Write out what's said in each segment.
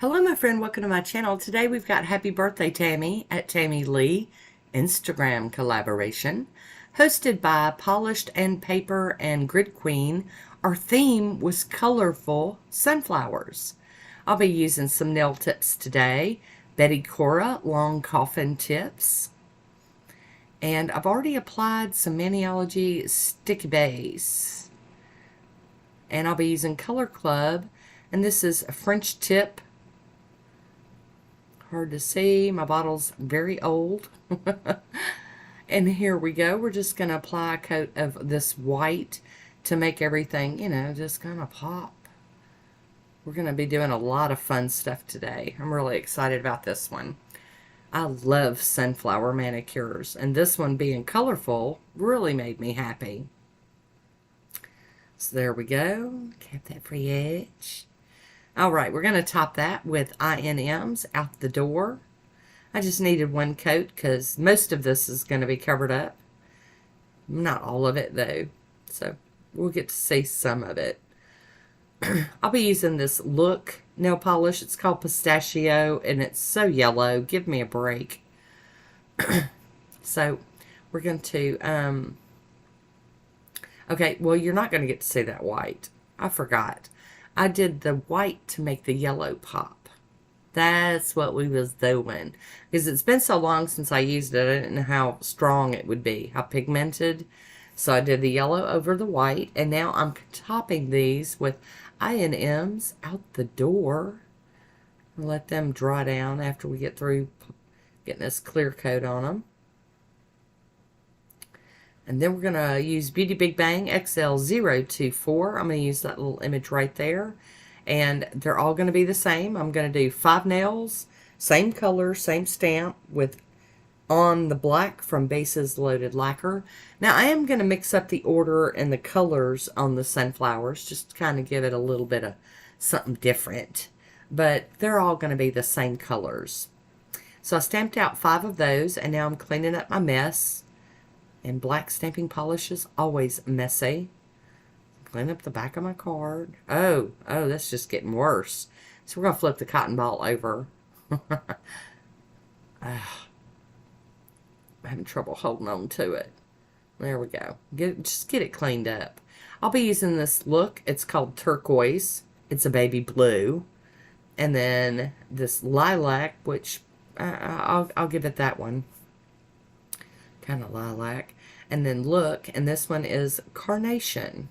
Hello, my friend. Welcome to my channel. Today we've got Happy Birthday Tammy at Tammy Lee Instagram collaboration, hosted by Polished and Paper and Grid Queen. Our theme was colorful sunflowers. I'll be using some nail tips today. Betty Cora long coffin tips. And I've already applied some Maniology sticky base. And I'll be using Color Club. And this is a French tip. Hard to see. My bottle's very old. And here we go. We're just going to apply a coat of this white to make everything, just kind of pop. We're going to be doing a lot of fun stuff today. I'm really excited about this one. I love sunflower manicures, and this one being colorful really made me happy. So there we go. Cap that free edge. All right, we're going to top that with I&M's out the door. I just needed one coat because most of this is going to be covered up. Not all of it, though. So we'll get to see some of it. I'll be using this Look nail polish. It's called Pistachio, and it's so yellow. Give me a break. So we're going to... Okay, well, you're not going to get to see that white. I forgot. I did the white to make the yellow pop. That's what we was doing. Because it's been so long since I used it, I didn't know how strong it would be, how pigmented. So I did the yellow over the white, and now I'm topping these with I&M's out the door. I'll let them dry down after we get through getting this clear coat on them. And then we're going to use Beauty Big Bang XL024. I'm going to use that little image right there. And they're all going to be the same. I'm going to do 5 nails, same color, same stamp, with on the black from Bases Loaded Lacquer. Now, I am going to mix up the order and the colors on the sunflowers, just to kind of give it a little bit of something different. But they're all going to be the same colors. So I stamped out 5 of those, and now I'm cleaning up my mess. And black stamping polish is always messy. Clean up the back of my card. Oh, that's just getting worse. So we're going to flip the cotton ball over. I'm having trouble holding on to it. There we go. Just get it cleaned up. I'll be using this Look. It's called Turquoise. It's a baby blue. And then this Lilac, which I'll give it that one. Kind of lilac. And then Look, and this one is Carnation.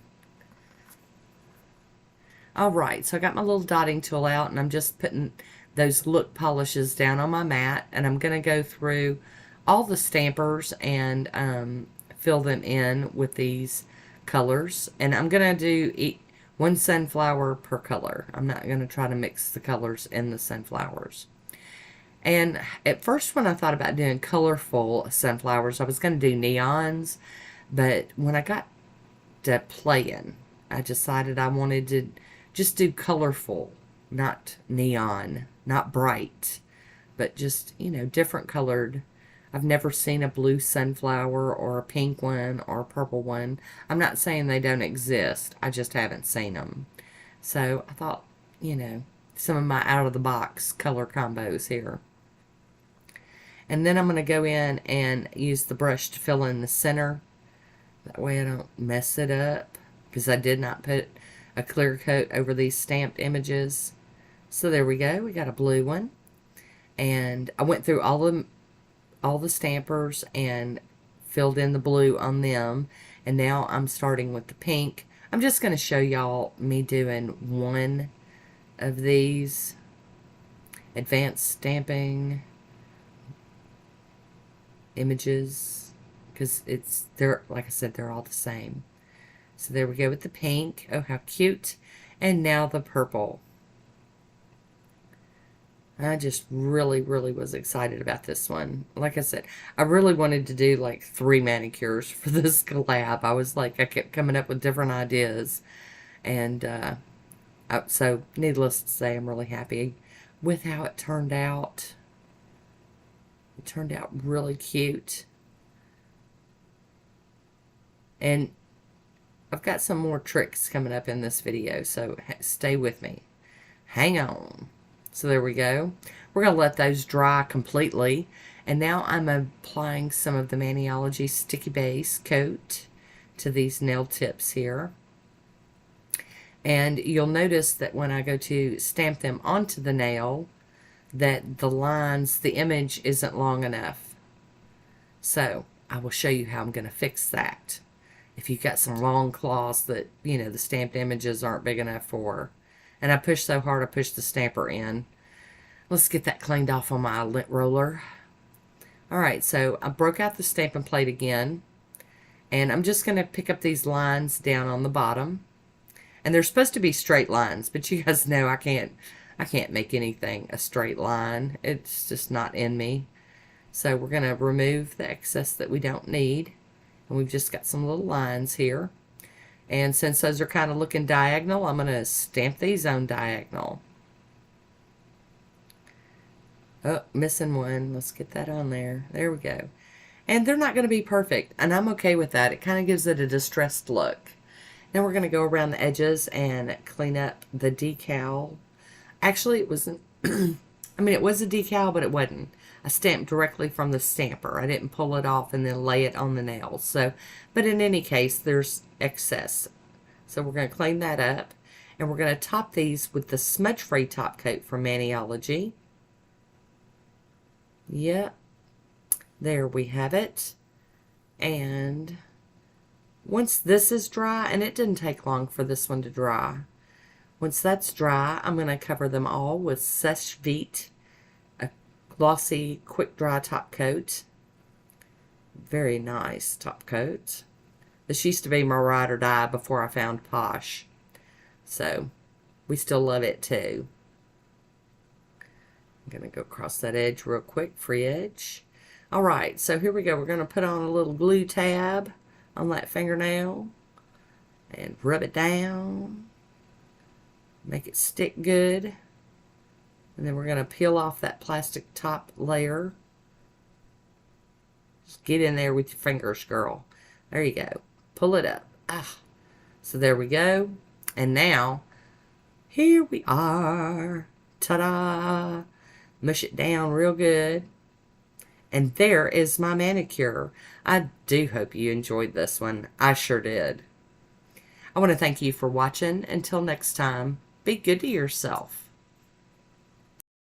Alright, so I got my little dotting tool out, and I'm just putting those Look polishes down on my mat, and I'm going to go through all the stampers and fill them in with these colors. And I'm going to do one sunflower per color. I'm not going to try to mix the colors in the sunflowers. And at first, when I thought about doing colorful sunflowers, I was going to do neons. But when I got to playing, I decided I wanted to just do colorful, not neon, not bright, but just, different colored. I've never seen a blue sunflower or a pink one or a purple one. I'm not saying they don't exist. I just haven't seen them. So I thought, some of my out-of-the-box color combos here. And then I'm going to go in and use the brush to fill in the center. That way I don't mess it up. Because I did not put a clear coat over these stamped images. So there we go. We got a blue one. And I went through all the stampers and filled in the blue on them. And now I'm starting with the pink. I'm just going to show y'all me doing one of these. Advanced stamping images, because they're, like I said, they're all the same. So there we go with the pink. Oh, how cute. And now the purple. I just really, really was excited about this one. Like I said, I really wanted to do like 3 manicures for this collab. I kept coming up with different ideas. And so needless to say, I'm really happy with how it turned out. It turned out really cute. And I've got some more tricks coming up in this video, so stay with me. Hang on. So there we go. We're going to let those dry completely. And now I'm applying some of the Maniology Sticky Base coat to these nail tips here. And you'll notice that when I go to stamp them onto the nail, that the lines, the image isn't long enough. So I will show you how I'm going to fix that. If you've got some long claws that, you know, the stamped images aren't big enough for. And I pushed so hard I pushed the stamper in. Let's get that cleaned off on my lint roller. Alright, so I broke out the stamping plate again. And I'm just going to pick up these lines down on the bottom. And they're supposed to be straight lines, but you guys know I can't make anything a straight line. It's just not in me. So we're going to remove the excess that we don't need. And we've just got some little lines here. And since those are kind of looking diagonal, I'm going to stamp these on diagonal. Oh, missing one. Let's get that on there. There we go. And they're not going to be perfect, and I'm okay with that. It kind of gives it a distressed look. Now we're going to go around the edges and clean up the decal. Actually, it wasn't, I mean, it was a decal, but it wasn't. I stamped directly from the stamper. I didn't pull it off and then lay it on the nails. So, but in any case, there's excess. So we're going to clean that up. And we're going to top these with the smudge-free top coat from Maniology. Yep. There we have it. And once this is dry, and it didn't take long for this one to dry. Once that's dry, I'm going to cover them all with Seche Vite, a glossy, quick dry top coat. Very nice top coat. This used to be my ride or die before I found Posh. So, we still love it too. I'm going to go across that edge real quick, free edge. Alright, so here we go. We're going to put on a little glue tab on that fingernail and rub it down. Make it stick good. And then we're going to peel off that plastic top layer. Just get in there with your fingers, girl. There you go. Pull it up. Ah. So there we go. And now, here we are. Ta-da! Mush it down real good. And there is my manicure. I do hope you enjoyed this one. I sure did. I want to thank you for watching. Until next time, be good to yourself.